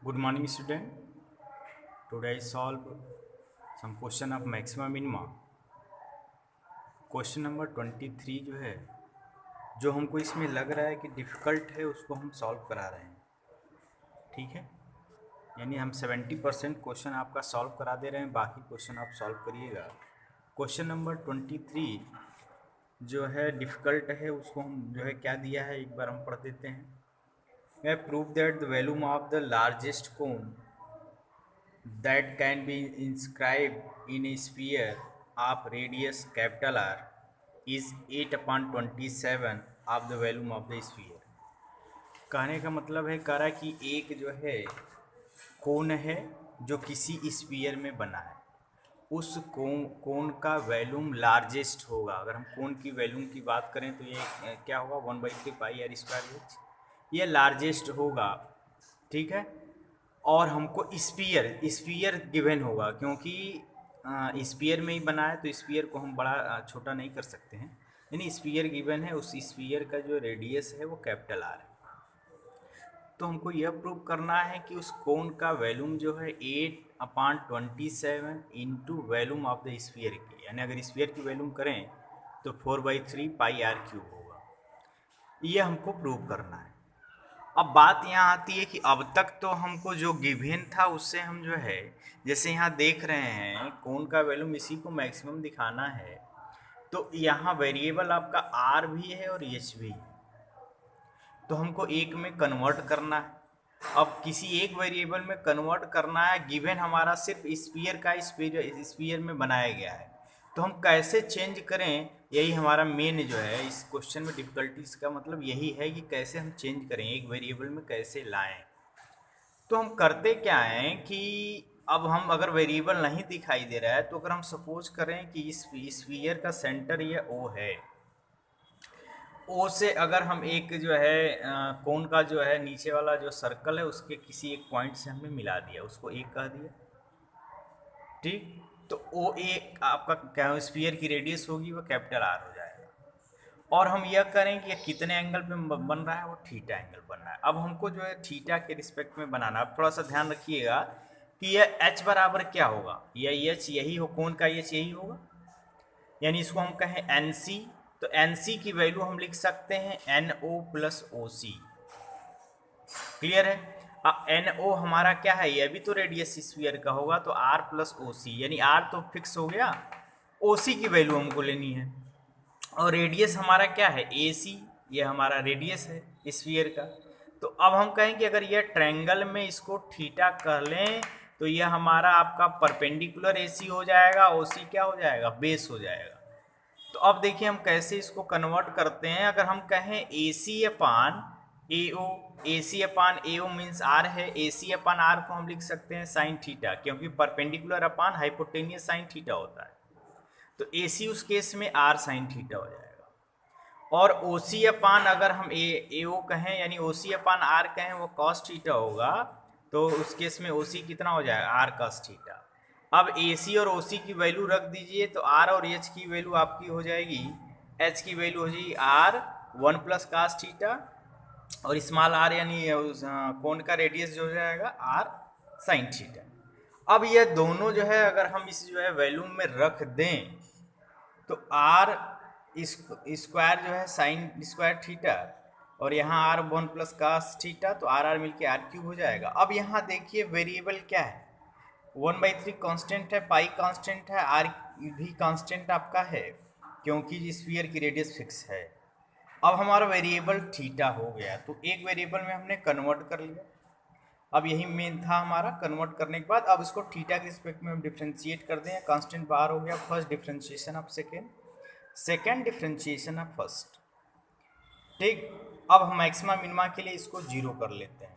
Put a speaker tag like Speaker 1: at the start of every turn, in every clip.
Speaker 1: Good morning, student. Today I solve some question of maxima minima. Question number 23 जो है, जो हमको इसमें लग रहा है कि डिफ़िकल्ट है, उसको हम सॉल्व करा रहे हैं। ठीक है, यानी हम 70% क्वेश्चन आपका सॉल्व करा दे रहे हैं, बाकी क्वेश्चन आप सॉल्व करिएगा। क्वेश्चन नंबर 23 जो है डिफ़िकल्ट है, उसको हम जो है क्या दिया है एक बार हम पढ़ देते हैं। Prove that the volume of the largest cone that can be inscribed in a sphere of radius capital R is 8/27 of the volume of the sphere। कहने का मतलब है, कह रहा है कि एक जो है कोन है जो किसी स्फीयर में बना है, उस कोन का वैल्यूम लार्जेस्ट होगा। अगर हम कोन की वैल्यूम की बात करें तो ये क्या होगा, 1/3πr², ये लार्जेस्ट होगा। ठीक है, और हमको स्फीयर स्फीयर गिवन होगा, क्योंकि स्फीयर में ही बना है तो स्फीयर को हम बड़ा छोटा नहीं कर सकते हैं। यानी स्फीयर गिवन है, उस स्फीयर का जो रेडियस है वो कैपिटल आर है। तो हमको यह प्रूव करना है कि उस कोन का वैल्यूम जो है 8/27 into volume of the sphere की, यानी अगर स्फीयर की वैल्यूम करें तो 4/3πr³ होगा। ये हमको प्रूव करना है। अब बात यहाँ आती है कि अब तक तो हमको जो गिवन था उससे हम जो है, जैसे यहाँ देख रहे हैं कोन का वैल्यूम इसी को मैक्सिमम दिखाना है, तो यहाँ वेरिएबल आपका आर भी है और एच भी है, तो हमको एक में कन्वर्ट करना है। अब किसी एक वेरिएबल में कन्वर्ट करना है, गिवन हमारा सिर्फ स्फीयर का स्फीयर में बनाया गया है, तो हम कैसे चेंज करें, यही हमारा मेन जो है इस क्वेश्चन में डिफ़िकल्टीज का मतलब यही है कि कैसे हम चेंज करें, एक वेरिएबल में कैसे लाएं। तो हम करते क्या हैं कि अब हम अगर वेरिएबल नहीं दिखाई दे रहा है, तो अगर हम सपोज करें कि इस स्फीयर का सेंटर ये ओ है, ओ से अगर हम एक जो है कोन का जो है नीचे वाला जो सर्कल है उसके किसी एक पॉइंट से हमने मिला दिया, उसको एक कह दिया। ठीक, तो ओ ए आपका क्या स्फीयर की रेडियस होगी वो कैपिटल आर हो जाएगा। और हम यह करें कि ये कितने एंगल पे बन रहा है, वो थीटा एंगल बन रहा है। अब हमको जो है थीटा के रिस्पेक्ट में बनाना। अब थोड़ा सा ध्यान रखिएगा कि यह एच बराबर क्या होगा, यह एच यही हो, कोन का एच यही होगा, यानी इसको हम कहें एन सी, तो एन सी की वैल्यू हम लिख सकते हैं एन ओ प्लस ओ सी। क्लियर है। अब एन ओ हमारा क्या है, यह भी तो रेडियस स्फीयर का होगा, तो आर प्लस ओ सी, यानी आर तो फिक्स हो गया, ओ सी की वैल्यू हमको लेनी है। और रेडियस हमारा क्या है, ए सी, ये हमारा रेडियस है स्फीयर का। तो अब हम कहें कि अगर यह ट्रायंगल में इसको थीटा कर लें, तो यह हमारा आपका परपेंडिकुलर ए सी हो जाएगा, ओ सी क्या हो जाएगा, बेस हो जाएगा। तो अब देखिए हम कैसे इसको कन्वर्ट करते हैं। अगर हम कहें ए सी अपान ए ओ, ए सी अपान ए ओ मीन्स आर है, ए सी अपान आर को हम लिख सकते हैं साइन थीटा, क्योंकि परपेंडिकुलर अपान हाइपोटेनियस साइन थीटा होता है। तो ए सी उस केस में आर साइन थीटा हो जाएगा। और ओ सी अपान अगर हम ए ओ कहें, यानी ओ सी अपान आर कहें, वो कॉस थीटा होगा, तो उस केस में ओ सी कितना हो जाएगा, आर कॉस थीटा। अब ए सी और ओ सी की वैल्यू रख दीजिए, तो आर और एच की वैल्यू आपकी हो जाएगी, एच की वैल्यू हो जाएगी आर 1 + cos थीटा, और स्मॉल आर यानी कोन का रेडियस जो हो जाएगा आर साइन थीटा। अब ये दोनों जो है अगर हम इस जो है वैल्यू में रख दें, तो आर स्क्वायर जो है साइन स्क्वायर थीटा, और यहाँ आर 1 + cos थीटा, तो आर आर मिलके R³ हो जाएगा। अब यहाँ देखिए वेरिएबल क्या है, 1/3 कांस्टेंट है, पाई कांस्टेंट है, आर भी कांस्टेंट आपका है, क्योंकि स्फीयर की रेडियस फिक्स है। अब हमारा वेरिएबल थीटा हो गया, तो एक वेरिएबल में हमने कन्वर्ट कर लिया। अब यही मेन था हमारा, कन्वर्ट करने के बाद अब इसको थीटा के रिस्पेक्ट में हम डिफ्रेंशिएट कर दें, कांस्टेंट बाहर हो गया, first differentiation of second differentiation of first. ठीक, अब हम मैक्सिमा मिनिमा के लिए इसको जीरो कर लेते हैं।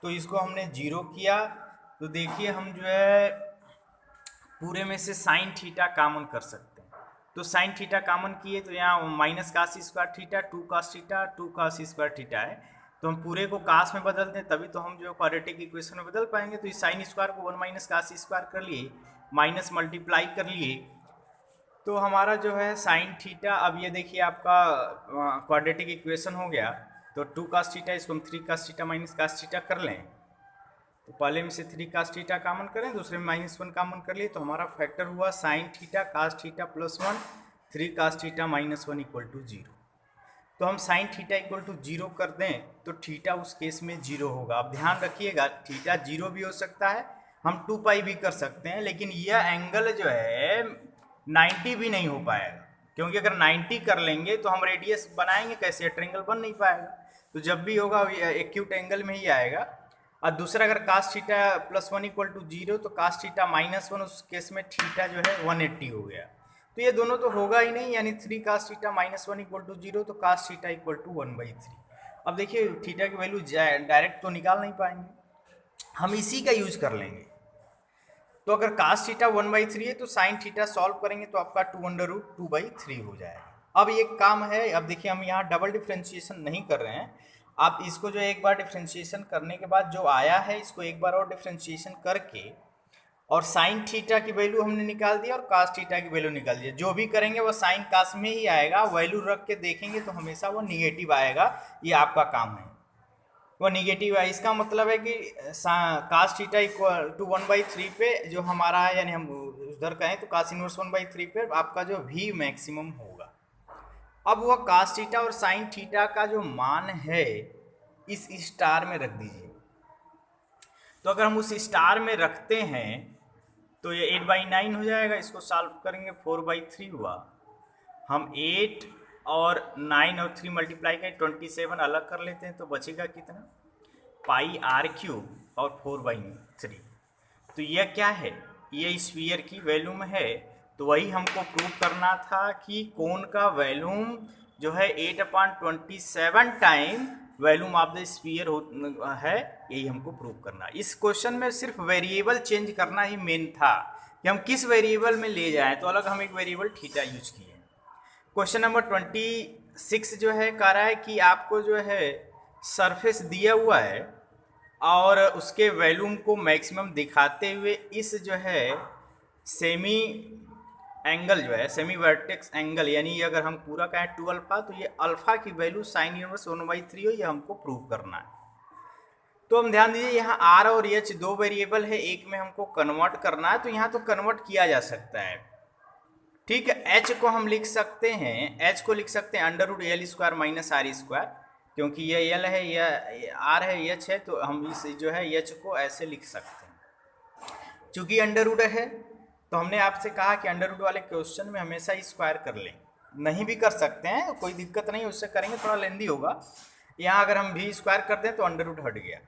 Speaker 1: तो इसको हमने जीरो किया, तो देखिए हम जो है पूरे में से साइन थीटा कॉमन कर सकते हैं। तो साइन थीटा कॉमन किए तो यहाँ minus cos square theta, 2 cos theta, 2 cos square theta है, तो हम पूरे को कास में बदल दें, तभी तो हम जो क्वाड्रेटिक इक्वेशन में बदल पाएंगे। तो इस साइन स्क्वायर को 1 - cos स्क्वायर कर लिए, माइनस मल्टीप्लाई कर लिए, तो हमारा जो है साइन थीटा, अब ये देखिए आपका क्वाड्रेटिक इक्वेशन हो गया। तो 2 cos थीटा, इसको हम 3 cos theta minus cos theta कर लें, तो पहले में से 3 cos थीटा कॉमन करें, दूसरे में -1 कॉमन कर लिए, तो हमारा फैक्टर हुआ sin theta cos theta plus 1 3 cos theta -1 equal to 0। तो हम sin थीटा इक्वल टू 0 कर दें तो थीटा उस केस में 0 होगा। अब ध्यान रखिएगा थीटा 0 भी हो सकता है, हम 2 पाई भी कर सकते हैं, लेकिन यह एंगल जो है 90 भी नहीं हो पाएगा, क्योंकि अगर 90 कर लेंगे तो हम रेडियस बनाएंगे कैसे, ट्रायंगल बन नहीं पाएगा। तो जब भी होगा एक्यूट एंगल में ही आएगा। और दूसरा अगर cos theta plus 1 equal to 0 तो cos थीटा -1, उस केस में थीटा जो है 180 हो गया। तो ये दोनों तो होगा ही नहीं, यानी 3 cos थीटा -1 इक्वल टू 0, तो cos थीटा इक्वल टू 1/3। अब देखिए थीटा की वैल्यू डायरेक्ट तो निकाल नहीं पाएंगे, हम इसी का यूज कर लेंगे। तो अगर cos थीटा 1/3 है तो sin थीटा सॉल्व करेंगे तो आपका 2√2/3 हो जाएगा। अब एक काम है, अब देखिए हम यहाँ डबल डिफ्रेंशिएशन नहीं कर रहे हैं, आप इसको जो एक बार डिफ्रेंशिएशन करने के बाद जो आया है इसको एक बार और डिफ्रेंशिएशन करके और sin थीटा की वैल्यू हमने निकाल दिया और cos थीटा की वैल्यू निकाल दिया। जो भी करेंगे वो sin cos में ही आएगा, वैल्यू रख के देखेंगे तो हमेशा वो निगेटिव आएगा, ये आपका काम है, वो निगेटिव है। इसका मतलब है कि cos थीटा इक्वल टू 1/3 पे जो हमारा है, यानी हम उधर कहें तो cos इनवर्स 1/3 पे आपका जो v मैक्सिमम होगा। अब वह cos थीटा और sin थीटा का जो मान है इस स्टार में रख दीजिए। तो अगर हम उस स्टार में रखते हैं तो ये 8/9 हो जाएगा, इसको सॉल्व करेंगे 4/3 हुआ। हम 8 और 9 और 3 मल्टीप्लाई करें 27 अलग कर लेते हैं तो बचेगा कितना, πr³ और 4/3। तो यह क्या है, ये स्फीयर की वैल्यूम है। तो वही हमको प्रूव करना था कि कोन का वैल्यूम जो है 8/27 time volume of the sphere है, यही हमको प्रूव करना। इस क्वेश्चन में सिर्फ वेरिएबल चेंज करना ही मेन था कि हम किस वेरिएबल में ले जाएं, तो अलग हम एक वेरिएबल थीटा यूज किए। क्वेश्चन नंबर 26 जो है कह रहा है कि आपको जो है सरफेस दिया हुआ है और उसके वैल्यूम को मैक्सिमम दिखाते हुए इस जो है सेमी एंगल जो है सेमी वर्टेक्स एंगल, यानी अगर हम पूरा कहें 2 अल्फा तो ये अल्फा की वैल्यू sin इनवर्स 1/3 हो, ये हमको प्रूव करना है। तो हम ध्यान दीजिए यहाँ r और h दो वेरिएबल है, एक में हमको कन्वर्ट करना है, तो यहाँ तो कन्वर्ट किया जा सकता है, ठीक है। h को हम लिख सकते हैं, h को लिख सकते हैं √L² - r², क्योंकि ये L है, यह R है, H है, तो हम इस जो है H को ऐसे लिख सकते हैं। चूंकि अंडर है तो हमने आपसे कहा कि अंडर रूट वाले क्वेश्चन में हमेशा स्क्वायर कर लें, नहीं भी कर सकते हैं कोई दिक्कत नहीं, उससे करेंगे थोड़ा लेंदी होगा। यहाँ अगर हम भी स्क्वायर करते हैं तो अंडर रूट हट गया।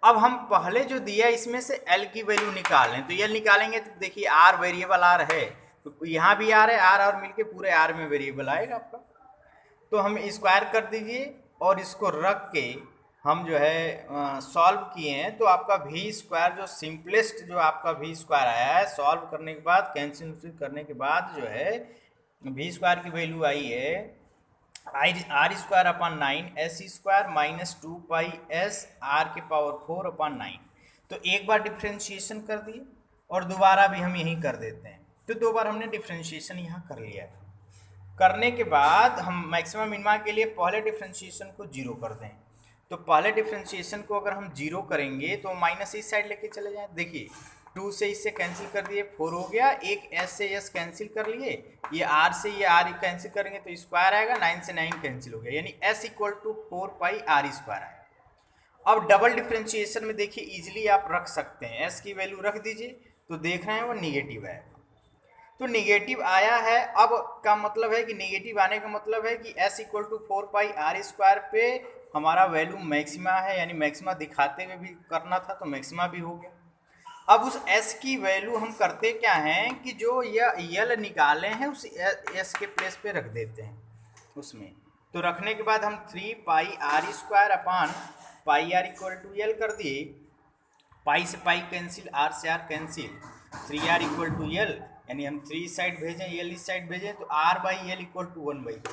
Speaker 1: अब हम पहले जो दिया इसमें से L की वैल्यू निकालें, तो L निकालेंगे तो देखिए R वेरिएबल R है, तो यहाँ भी R है, R और मिलके पूरे R में वेरिएबल आएगा आपका। तो हम स्क्वायर कर दीजिए और इसको रख के हम जो है सॉल्व किए हैं, तो आपका v² जो सिंपलेस्ट जो आपका v² आया है, सॉल्व करने के बाद कैंसिल करने के बाद जो है v² की वैल्यू आई है r²/9 s² - 2πs r⁴/9। तो एक बार डिफ्रेंशिएशन कर दिए और दोबारा भी हम यही कर देते हैं, तो दो बार हमने डिफ्रेंशिएशन यहाँ कर लिया है। करने के बाद हम मैक्सिमम मिनिमा के लिए पहले डिफ्रेंशिएशन को 0 कर दें, तो पहले डिफ्रेंशिएशन को अगर हम 0 करेंगे तो माइनस इस साइड लेके चले जाएं, देखिए 2 से इससे कैंसिल कर दिए 4 हो गया, एक s से s कैंसिल कर लिए, ये r से ये r कैंसिल करेंगे तो स्क्वायर आएगा, 9 से 9 कैंसिल हो गया, यानी s = 4πr² आएगा। अब डबल डिफ्रेंशिएशन में देखिए इजीली आप रख सकते हैं, s की वैल्यू रख दीजिए तो देख रहे हैं वो निगेटिव आएगा, तो निगेटिव आया है। अब का मतलब है कि निगेटिव आने का मतलब है कि s = 4πr² पे हमारा वैल्यू मैक्सिमा है, यानी मैक्सिमा दिखाते हुए भी करना था तो मैक्सिमा भी हो गया। अब उस s की वैल्यू हम करते क्या हैं कि जो यह L निकाले हैं उस s के प्लेस पे रख देते हैं उसमें, तो रखने के बाद हम 3πr² = L कर दिए, पाई से पाई कैंसिल, r से r कैंसिल, 3r = L, यानी हम 3 इस साइड भेजें L इस साइड भेजें तो r/L = 1/3।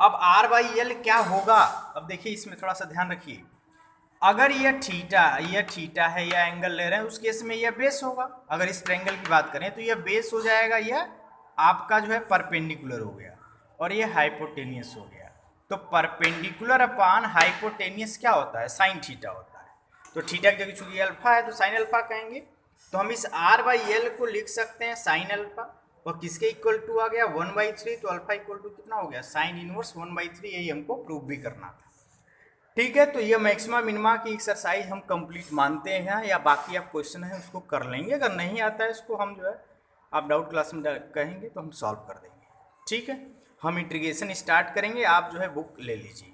Speaker 1: अब r/L क्या होगा, अब देखिए इसमें थोड़ा सा ध्यान रखिए, अगर यह थीटा है, यह एंगल ले रहे हैं, उस केस में यह बेस होगा। अगर इस ट्रायंगल की बात करें तो यह बेस हो जाएगा, यह आपका जो है परपेंडिकुलर हो गया और यह हाइपोटेनियस हो गया। तो परपेंडिकुलर अपान हाइपोटेनियस क्या होता है, साइन थीटा होता है। तो थीटा की जगह चूंकि अल्फा है तो साइन अल्फा कहेंगे। तो हम इस आर बाई एल को लिख सकते हैं साइन अल्फा, और किसके इक्वल टू आ गया 1/3, तो अल्फा इक्वल टू कितना हो गया साइन इनवर्स 1/3। यही हमको प्रूव भी करना था। ठीक है, तो ये मैक्सिमा मिनिमा की एक्सरसाइज हम कंप्लीट मानते हैं, या बाकी आप क्वेश्चन है उसको कर लेंगे। अगर नहीं आता है इसको हम जो है आप डाउट क्लास में कहेंगे तो हम सॉल्व कर देंगे। ठीक है, हम इंटीग्रेशन स्टार्ट करेंगे, आप जो है बुक ले लीजिए।